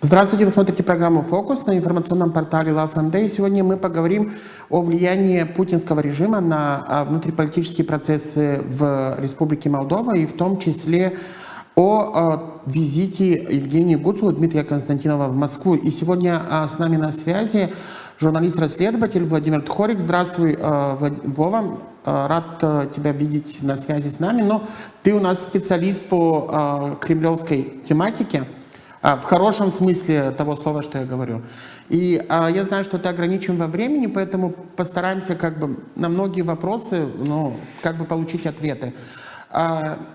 Здравствуйте, вы смотрите программу «Фокус» на информационном портале LoveMD. Сегодня мы поговорим о влиянии путинского режима на внутриполитические процессы в Республике Молдова и в том числе о визите Евгении Гуцула, Дмитрия Константинова в Москву. И сегодня с нами на связи журналист-расследователь Владимир Тхорик. Здравствуй, Вова. Рад тебя видеть на связи с нами. Но ты у нас специалист по кремлевской тематике. В хорошем смысле того слова, что я говорю. И я знаю, что ты ограничен во времени, поэтому постараемся на многие вопросы получить ответы.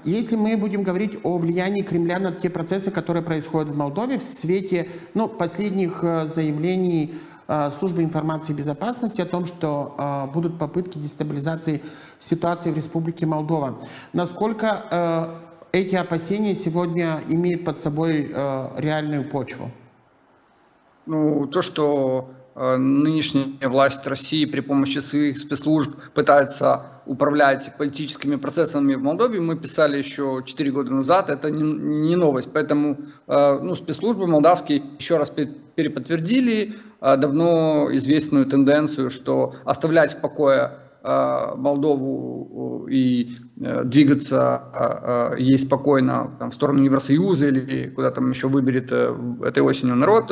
Если мы будем говорить о влиянии Кремля на те процессы, которые происходят в Молдове в свете последних заявлений Службы информации и безопасности о том, что будут попытки дестабилизации ситуации в Республике Молдова. Насколько эти опасения сегодня имеют под собой реальную почву? То, что нынешняя власть России при помощи своих спецслужб пытается управлять политическими процессами в Молдове, мы писали еще 4 года назад, это не новость. Поэтому спецслужбы молдавские еще раз переподтвердили давно известную тенденцию, что оставлять в покое Молдову и двигаться ей спокойно в сторону Евросоюза или куда там еще выберет этой осенью народ,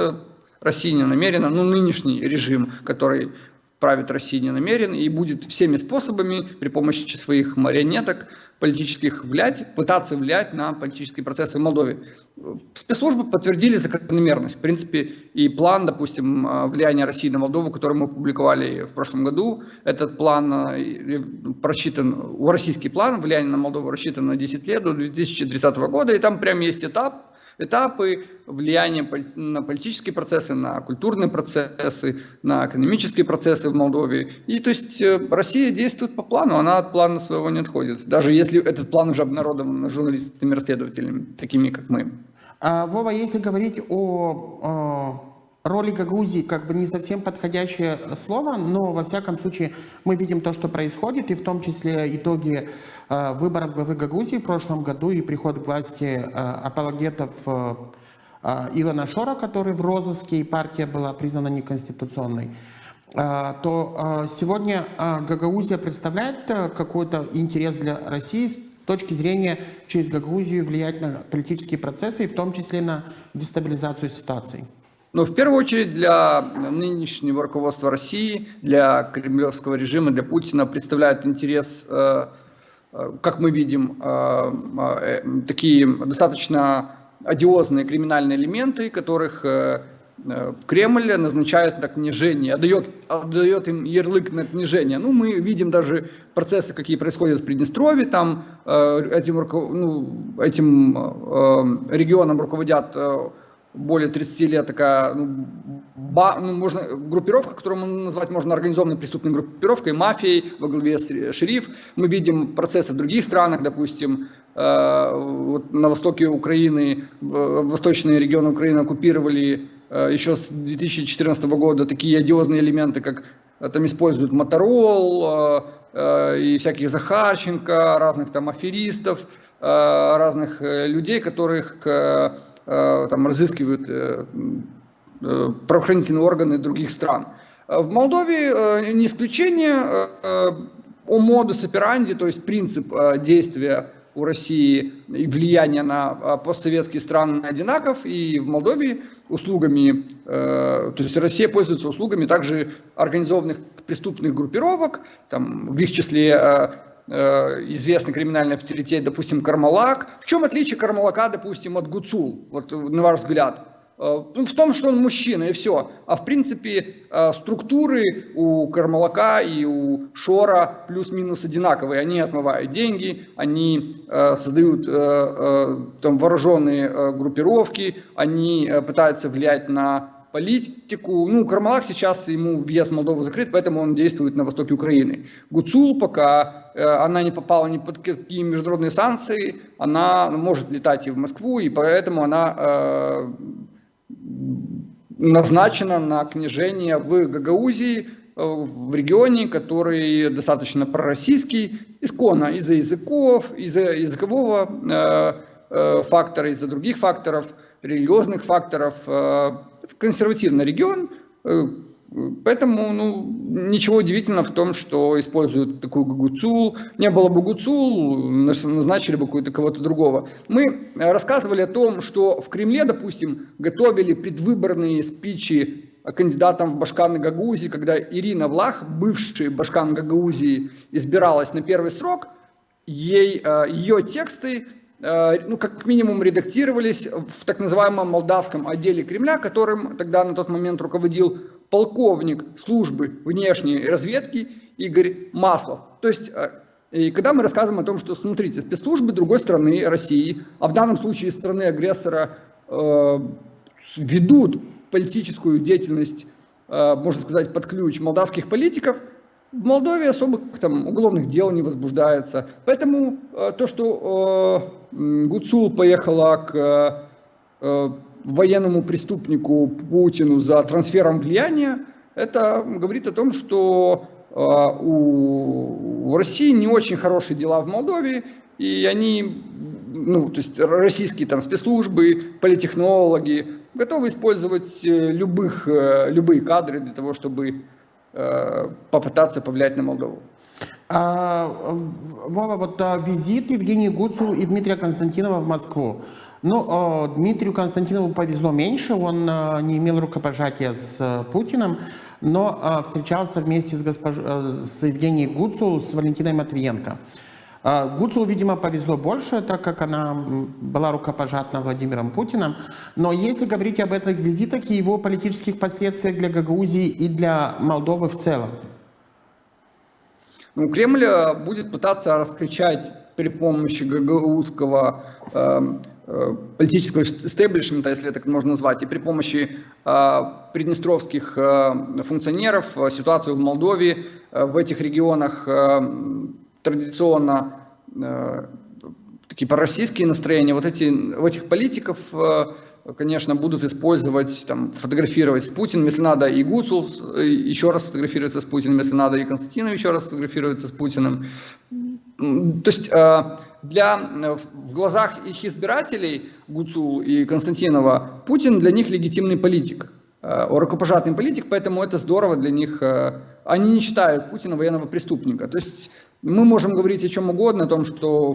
Россия не намерена. Нынешний режим, который правит Россией, не намерен и будет всеми способами при помощи своих марионеток политических пытаться влиять на политические процессы в Молдове. Спецслужбы подтвердили закономерность. В принципе, и план, допустим, влияния России на Молдову, который мы опубликовали в прошлом году, этот план просчитан, российский план влияния на Молдову рассчитан на 10 лет до 2030 года, и там прям есть этапы влияния на политические процессы, на культурные процессы, на экономические процессы в Молдове. И то есть Россия действует по плану, она от плана своего не отходит. Даже если этот план уже обнародован журналистами-расследователями, такими как мы. Вова, если говорить о роли Гагаузии, не совсем подходящее слово, но во всяком случае мы видим то, что происходит, и в том числе итоги выборов главы Гагаузии в прошлом году и приход к власти апологетов Илона Шора, который в розыске, и партия была признана неконституционной, то сегодня Гагаузия представляет какой-то интерес для России с точки зрения через Гагаузию влиять на политические процессы и в том числе на дестабилизацию ситуации? В первую очередь для нынешнего руководства России, для кремлевского режима, для Путина представляет интерес, как мы видим, такие достаточно одиозные криминальные элементы, которых Кремль назначает на книжение, отдает им ярлык на книжение. Мы видим даже процессы, какие происходят в Приднестровье, там этим регионом руководят более 30 лет такая группировка, которую назвать можно организованной преступной группировкой, мафией во главе с Шериф. Мы видим процессы в других странах, допустим, на востоке Украины, восточные регионы Украины оккупировали еще с 2014 года такие одиозные элементы, как там используют Моторол и всяких Захарченко, разных там аферистов, разных людей, которых разыскивают правоохранительные органы других стран. В Молдове не исключение. О модус операнди, то есть принцип действия у России и влияния на постсоветские страны одинаков, и в Молдове услугами, то есть Россия пользуется услугами также организованных преступных группировок, там, в их числе известный криминальный авторитет, допустим, Кармалак. В чем отличие Кармалака, допустим, от Гуцул, на ваш взгляд? В том, что он мужчина, и все. А в принципе структуры у Кармалака и у Шора плюс-минус одинаковые. Они отмывают деньги, они создают вооруженные группировки, они пытаются влиять на политику. Ну, Карамалах сейчас, ему въезд в Молдову закрыт, поэтому он действует на востоке Украины. Гуцул, пока она не попала ни под какие международные санкции, она может летать и в Москву, и поэтому она назначена на княжение в Гагаузии, в регионе, который достаточно пророссийский, исконно из-за языков, из-за языкового фактора, из-за других факторов, религиозных факторов. Консервативный регион, поэтому ничего удивительного в том, что используют такую гуцул. Не было бы гуцул, назначили бы кого-то другого. Мы рассказывали о том, что в Кремле, допустим, готовили предвыборные спичи кандидатам в Башканы Гагаузии, когда Ирина Влах, бывшая Башкан Гагаузии, избиралась на первый срок, ее тексты как минимум редактировались в так называемом молдавском отделе Кремля, которым тогда на тот момент руководил полковник службы внешней разведки Игорь Маслов. То есть, и когда мы рассказываем о том, что, смотрите, спецслужбы другой страны, России, а в данном случае страны-агрессора, ведут политическую деятельность, можно сказать, под ключ молдавских политиков, в Молдове особых уголовных дел не возбуждается. Поэтому то, что Гуцул поехала к военному преступнику Путину за трансфером влияния, это говорит о том, что у России не очень хорошие дела в Молдове, и они, то есть российские спецслужбы, политтехнологи готовы использовать любые кадры для того, чтобы попытаться повлиять на Молдову. Вова, визит Евгении Гуцул и Дмитрия Константинова в Москву. Дмитрию Константинову повезло меньше, он не имел рукопожатия с Путиным, но встречался вместе с Евгенией Гуцул, с Валентиной Матвиенко. Гуцул, видимо, повезло больше, так как она была рукопожатна Владимиром Путиным. Но если говорить об этих визитах и его политических последствиях для Гагаузии и для Молдовы в целом. Кремль будет пытаться раскричать при помощи гагаузского политического истеблишмента, если так можно назвать, и при помощи приднестровских функционеров ситуацию в Молдове, в этих регионах традиционно такие пророссийские настроения. В этих политиков, конечно, будут использовать, фотографировать с Путиным, если надо, и Гуцул еще раз фотографируется с Путиным, если надо, и Константинов еще раз фотографируется с Путиным. То есть в глазах их избирателей, Гуцул и Константинова, Путин для них легитимный политик, рукопожатный политик, поэтому это здорово для них. Они не считают Путина военного преступника. То есть мы можем говорить о чем угодно, о том, что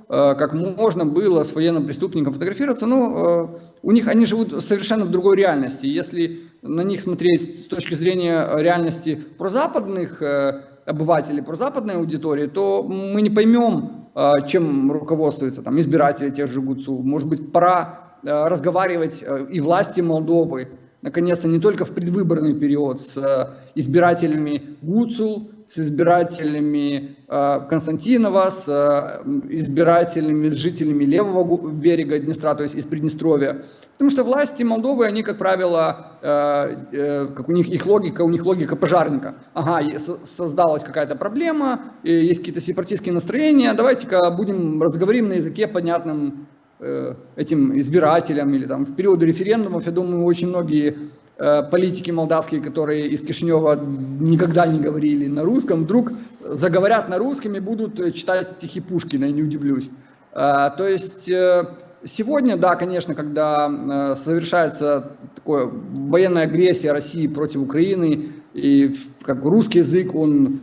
как можно было с военным преступником фотографироваться, но они живут совершенно в другой реальности. Если на них смотреть с точки зрения реальности прозападных обывателей, прозападной аудитории, то мы не поймем, чем руководствуются избиратели тех же Гуцул. Может быть, пора разговаривать и власти Молдовы, наконец-то, не только в предвыборный период, с избирателями Гуцул, с избирателями Константинова, с избирателями, с жителями левого берега Днестра, то есть из Приднестровья. Потому что власти Молдовы, они, как правило, как у них логика пожарника. Создалась какая-то проблема, есть какие-то сепаратистские настроения, давайте-ка разговорим на языке, понятном этим избирателям, или в периоды референдумов, я думаю, очень многие политики молдавские, которые из Кишинева никогда не говорили на русском, вдруг заговорят на русском и будут читать стихи Пушкина, я не удивлюсь. То есть сегодня, да, конечно, когда совершается такая военная агрессия России против Украины, и как русский язык, он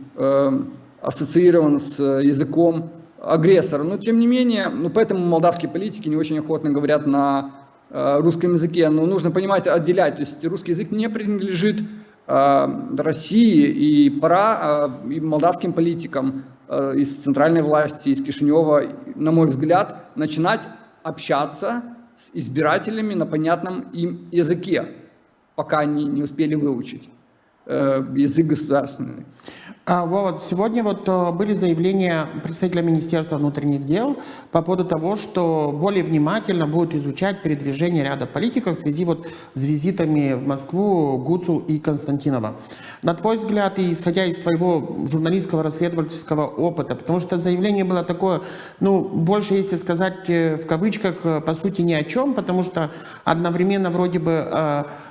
ассоциирован с языком агрессора, но тем не менее, поэтому молдавские политики не очень охотно говорят на русском языке, но нужно понимать, отделять, то есть русский язык не принадлежит России, и пора и молдавским политикам из центральной власти, из Кишинева, на мой взгляд, начинать общаться с избирателями на понятном им языке, пока они не успели выучить язык государственный. Вот, сегодня были заявления представителя Министерства внутренних дел по поводу того, что более внимательно будут изучать передвижение ряда политиков в связи с визитами в Москву Гуцул и Константинова. На твой взгляд, и исходя из твоего журналистского расследовательского опыта, потому что заявление было такое, больше, если сказать в кавычках, по сути ни о чем, потому что одновременно вроде бы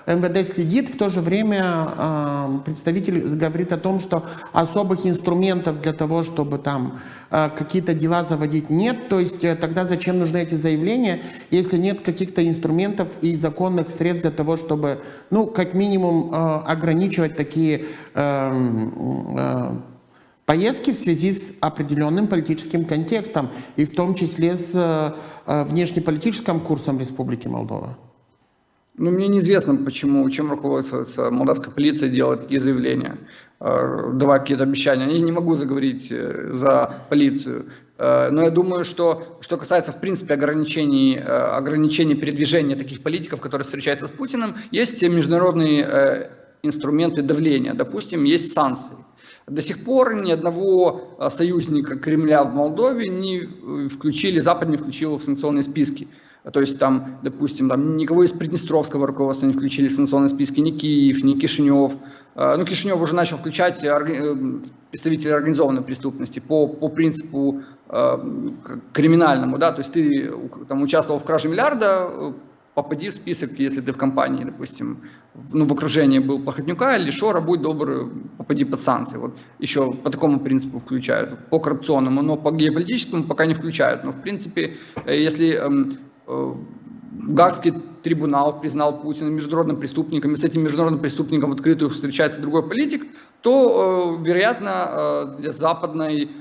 МВД следит, в то же время представитель говорит о том, что особых инструментов для того, чтобы там какие-то дела заводить, нет. То есть тогда зачем нужны эти заявления, если нет каких-то инструментов и законных средств для того, чтобы, как минимум, ограничивать такие поездки в связи с определенным политическим контекстом, и в том числе с внешнеполитическим курсом Республики Молдова? Мне неизвестно, чем руководствуется молдавская полиция, делает такие заявления, давая какие-то обещания. Я не могу заговорить за полицию. Но я думаю, что касается, в принципе, ограничений передвижения таких политиков, которые встречаются с Путиным, есть международные инструменты давления. Допустим, есть санкции. До сих пор ни одного союзника Кремля в Молдове Запад не включил в санкционные списки. То есть допустим, никого из приднестровского руководства не включили в санкционные списки, ни Киев, ни Кишинев. Кишинев уже начал включать представителей организованной преступности по принципу криминальному, да, то есть ты участвовал в краже миллиарда, попади в список, если ты в компании, допустим, в окружении был Плохотнюка или Шора, будь добр, попади под санкции. Вот еще по такому принципу включают, по коррупционному, но по геополитическому пока не включают. Но в принципе, если Гаагский трибунал признал Путина международным преступником, и с этим международным преступником в открытую встречается другой политик, то, вероятно, для западной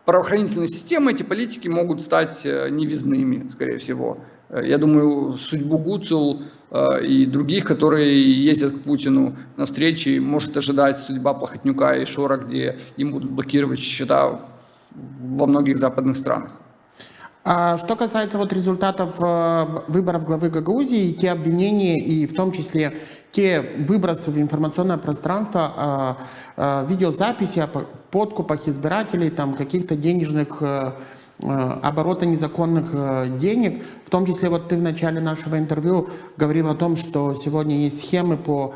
правоохранительной системы эти политики могут стать невизными, скорее всего. Я думаю, судьбу Гуцул и других, которые ездят к Путину на встречи, может ожидать судьба Плохотнюка и Шора, где им будут блокировать счета во многих западных странах. Что касается результатов выборов главы Гагаузии, те обвинения и в том числе те выбросы в информационное пространство, видеозаписи о подкупах избирателей, каких-то денежных оборота незаконных денег, в том числе ты в начале нашего интервью говорил о том, что сегодня есть схемы по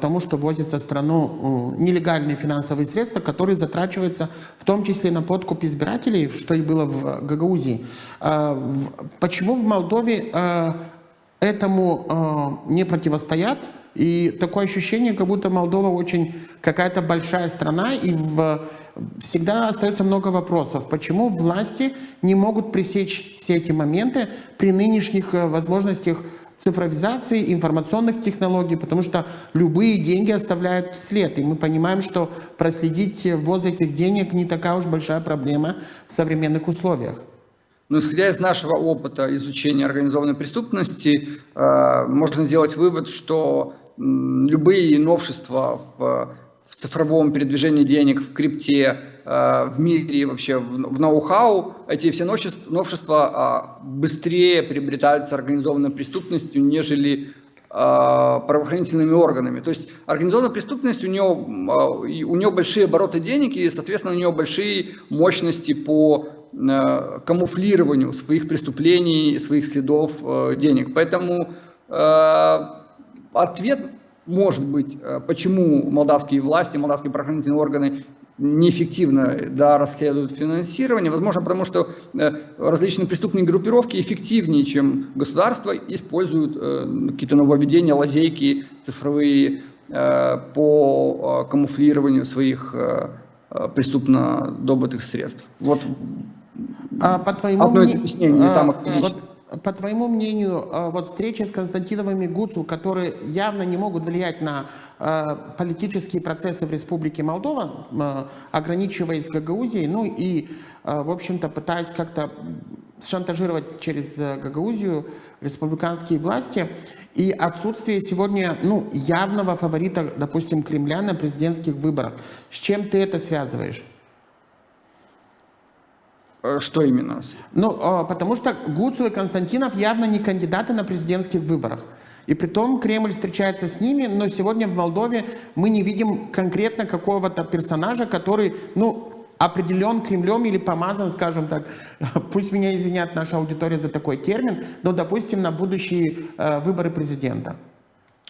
тому, что ввозятся в страну нелегальные финансовые средства, которые затрачиваются в том числе на подкуп избирателей, что и было в Гагаузии. Почему в Молдове этому не противостоят? И такое ощущение, как будто Молдова очень какая-то большая страна, и всегда остается много вопросов. Почему власти не могут пресечь все эти моменты при нынешних возможностях цифровизации, информационных технологий, потому что любые деньги оставляют след. И мы понимаем, что проследить ввоз этих денег не такая уж большая проблема в современных условиях. Исходя из нашего опыта изучения организованной преступности, можно сделать вывод, что любые новшества в цифровом передвижении денег, в крипте, в мире, вообще в ноу-хау, эти все новшества быстрее приобретаются организованной преступностью, нежели правоохранительными органами. То есть организованная преступность, у нее большие обороты денег, и, соответственно, у нее большие мощности по камуфлированию своих преступлений, своих следов денег. Поэтому ответ может быть, почему молдавские власти, молдавские правоохранительные органы неэффективно расследуют финансирование. Возможно, потому что различные преступные группировки эффективнее, чем государство, используют какие-то нововведения, лазейки цифровые по камуфлированию своих преступно добытых средств. Одно из объяснений, не самых логичных. По твоему мнению, встречи с Константиновым и Гуцул, которые явно не могут влиять на политические процессы в Республике Молдова, ограничиваясь Гагаузией, и, в общем-то, пытаясь как-то шантажировать через Гагаузию республиканские власти, и отсутствие сегодня явного фаворита, допустим, Кремля на президентских выборах. С чем ты это связываешь? Что именно? Ну, потому что Гуцул и Константинов явно не кандидаты на президентских выборах. И притом Кремль встречается с ними, но сегодня в Молдове мы не видим конкретно какого-то персонажа, который, ну, определен Кремлем или помазан, скажем так, пусть меня извинят наша аудитория за такой термин, но, допустим, на будущие выборы президента.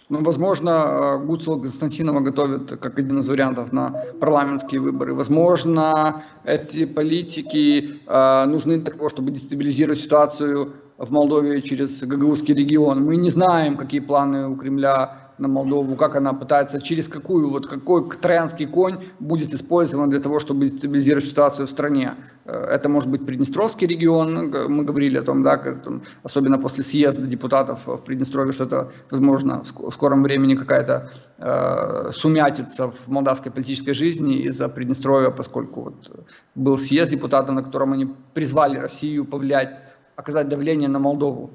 Ну, возможно, Гуцул Константинова готовят как один из вариантов на парламентские выборы. Возможно, эти политики нужны для того, чтобы дестабилизировать ситуацию в Молдове через гагаузский регион. Мы не знаем, какие планы у Кремля на Молдову, как она пытается, через какой троянский конь будет использован для того, чтобы дестабилизировать ситуацию в стране. Это может быть Приднестровский регион, мы говорили о том, да, особенно после съезда депутатов в Приднестровье, что это, возможно, в скором времени какая-то сумятица в молдавской политической жизни из-за Приднестровья, поскольку вот был съезд депутатов, на котором они призвали Россию повлиять, оказать давление на Молдову.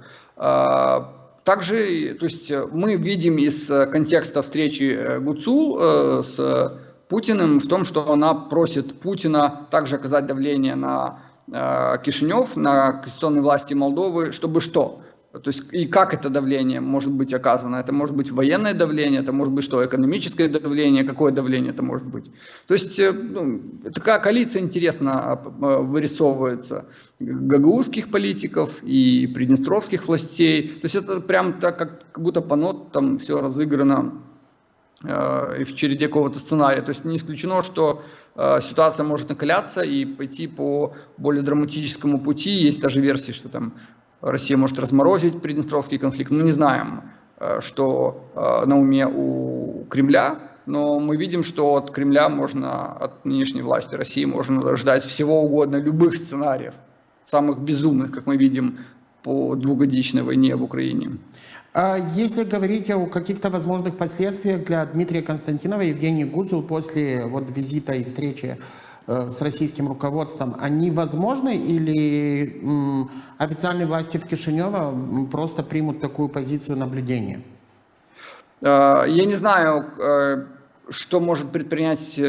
Также, то есть мы видим из контекста встречи Гуцул с Путиным в том, что она просит Путина также оказать давление на Кишинев, на конституционные власти Молдовы, чтобы что? То есть и как это давление может быть оказано? Это может быть военное давление, это может быть что? Экономическое давление, какое давление это может быть? То есть такая коалиция интересно вырисовывается гагаузских политиков и приднестровских властей. То есть это прям так, как будто по нотам все разыграно и в череде какого-то сценария. То есть не исключено, что ситуация может накаляться и пойти по более драматическому пути. Есть даже версии, что там Россия может разморозить приднестровский конфликт. Мы не знаем, что на уме у Кремля, но мы видим, что от Кремля можно, от нынешней власти России можно ждать всего угодно, любых сценариев, самых безумных, как мы видим по двухгодичной войне в Украине. Если говорить о каких-то возможных последствиях для Дмитрия Константинова и Евгения Гуцул после визита и встречи с российским руководством, они возможны или официальные власти в Кишиневе просто примут такую позицию наблюдения? Я не знаю, что может предпринять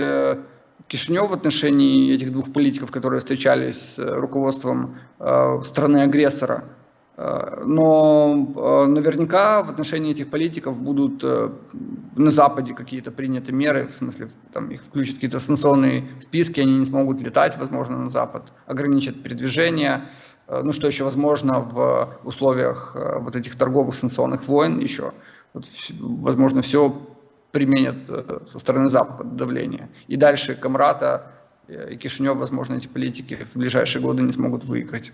Кишинев в отношении этих двух политиков, которые встречались с руководством страны-агрессора. Но наверняка в отношении этих политиков будут на Западе какие-то приняты меры, в смысле там их включат какие-то санкционные списки, они не смогут летать, возможно, на Запад, ограничат передвижение. Ну что еще возможно в условиях вот этих торговых санкционных войн еще, вот, возможно, все применят со стороны Запада давление. И дальше Камрата и Кишинев, возможно, эти политики в ближайшие годы не смогут выиграть.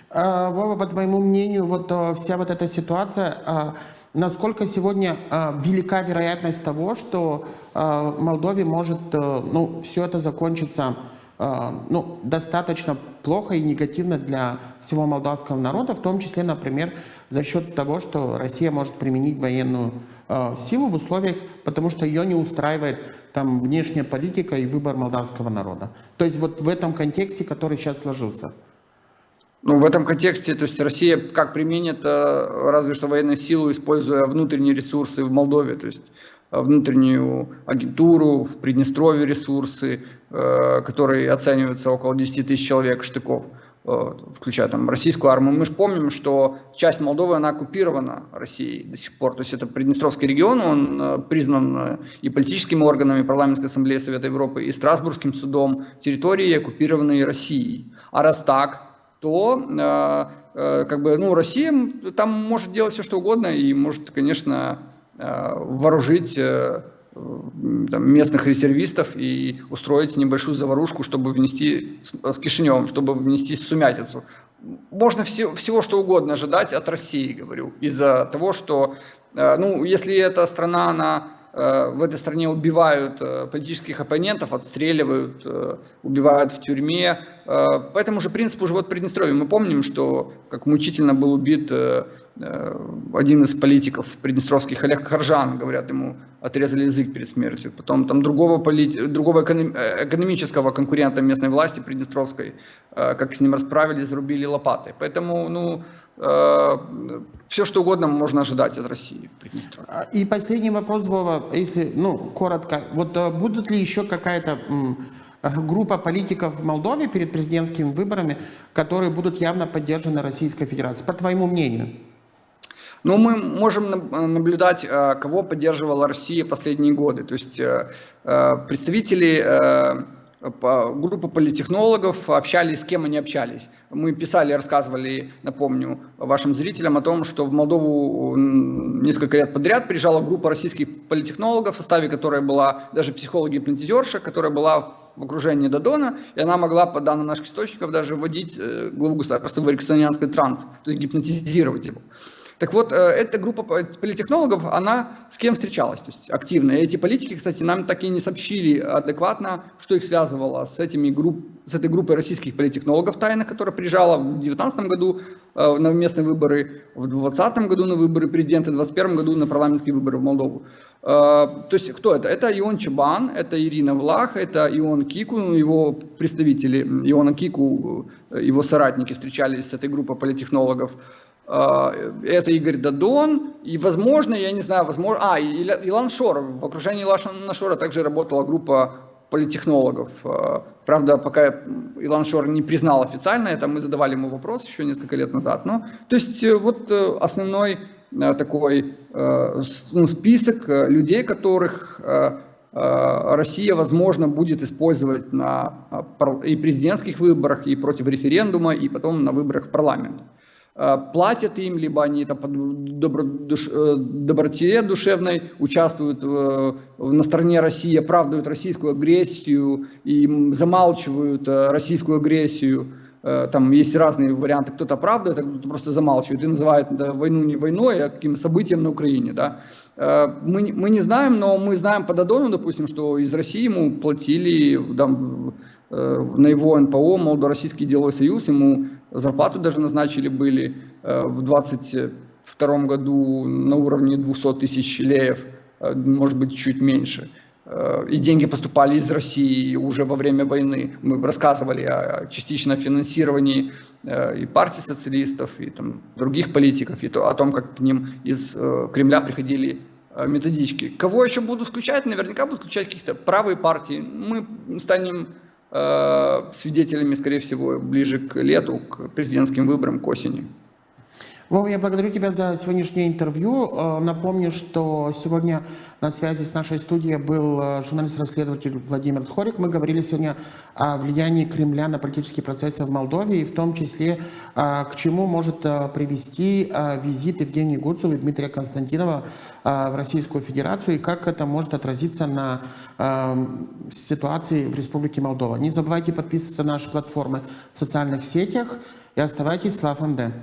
Вова, по твоему мнению, вот вся вот эта ситуация, насколько сегодня велика вероятность того, что в Молдове может, все это закончиться, достаточно плохо и негативно для всего молдавского народа, в том числе, например, за счет того, что Россия может применить военную силу в условиях, потому что ее не устраивает там внешняя политика и выбор молдавского народа. То есть вот в этом контексте, который сейчас сложился. Ну, в этом контексте, то есть Россия как применит разве что военную силу, используя внутренние ресурсы в Молдове, то есть внутреннюю агентуру, в Приднестровье ресурсы, которые оцениваются около 10 тысяч человек, штыков, включая там российскую армию. Мы же помним, что часть Молдовы, она оккупирована Россией до сих пор. То есть это Приднестровский регион, он признан и политическими органами Парламентской ассамблеи Совета Европы, и Страсбургским судом территории, оккупированной Россией. А раз так, то Россия там может делать все, что угодно, и может, конечно, вооружить местных резервистов и устроить небольшую заварушку, чтобы внести с Кишиневым, чтобы внести сумятицу. Можно всего что угодно ожидать от России, говорю, из-за того, что, если эта страна, в этой стране убивают политических оппонентов, отстреливают, убивают в тюрьме. По этому же принципу уже в Приднестровье мы помним, что как мучительно был убит один из политиков приднестровских, Олег Харжан, говорят, ему отрезали язык перед смертью. Потом там другого экономического конкурента местной власти приднестровской, как с ним расправились, зарубили лопатой. Поэтому, все что угодно можно ожидать от России в Приднестровье. И последний вопрос, Вова, если, коротко. Вот будут ли еще какая-то группа политиков в Молдове перед президентскими выборами, которые будут явно поддержаны Российской Федерацией. По твоему мнению? Но мы можем наблюдать, кого поддерживала Россия последние годы. То есть представители группы политтехнологов общались, с кем они общались. Мы писали, рассказывали, напомню, вашим зрителям о том, что в Молдову несколько лет подряд приезжала группа российских политтехнологов, в составе которой была даже психолог-гипнотизерша, которая была в окружении Додона, и она могла, по данным наших источников, даже вводить главу государства в эриксонианский транс, то есть гипнотизировать его. Так вот, эта группа политтехнологов, она с кем встречалась, то есть активно. И эти политики, кстати, нам так и не сообщили адекватно, что их связывало с этой группой российских политтехнологов тайно, которая приезжала в 2019 году на местные выборы, в 2020 году на выборы президента, в 2021 году на парламентские выборы в Молдову. То есть кто это? Это Ион Чабан, это Ирина Влах, это Ион Кику, его представители, Иона Кику, его соратники встречались с этой группой политтехнологов. Это Игорь Додон, и, возможно, я не знаю, возможно... Илон Шор, в окружении Илона Шора также работала группа политтехнологов. Правда, пока Илон Шор не признал официально это, мы задавали ему вопрос еще несколько лет назад. Но, то есть, вот основной такой список людей, которых Россия, возможно, будет использовать на и президентских выборах, и против референдума, и потом на выборах в парламент. Платят им, либо они это по доброте душевной участвуют на стороне России, оправдывают российскую агрессию и замалчивают российскую агрессию. Там есть разные варианты, кто-то оправдывает, а кто-то просто замалчивает и называет войну не войной, а каким-то событием на Украине. Да? Мы не знаем, но мы знаем по Додону, допустим, что из России ему платили на его НПО, Молдо-Российский деловой союз, ему зарплату даже назначили были в 2022 году на уровне 200 тысяч леев, может быть чуть меньше. И деньги поступали из России уже во время войны. Мы рассказывали о частичном финансировании и партии социалистов, и там, других политиков, и о том, как к ним из Кремля приходили методички. Кого еще буду исключать? Наверняка будут исключать каких-то правые партии. Мы станем свидетелями, скорее всего, ближе к лету, к президентским выборам, к осени. Вова, я благодарю тебя за сегодняшнее интервью. Напомню, что сегодня на связи с нашей студией был журналист-расследователь Владимир Тхорик. Мы говорили сегодня о влиянии Кремля на политические процессы в Молдове и в том числе, к чему может привести визит Евгении Гуцул и Дмитрия Константинова в Российскую Федерацию и как это может отразиться на ситуации в Республике Молдова. Не забывайте подписываться на наши платформы в социальных сетях и оставайтесь с LoveMD.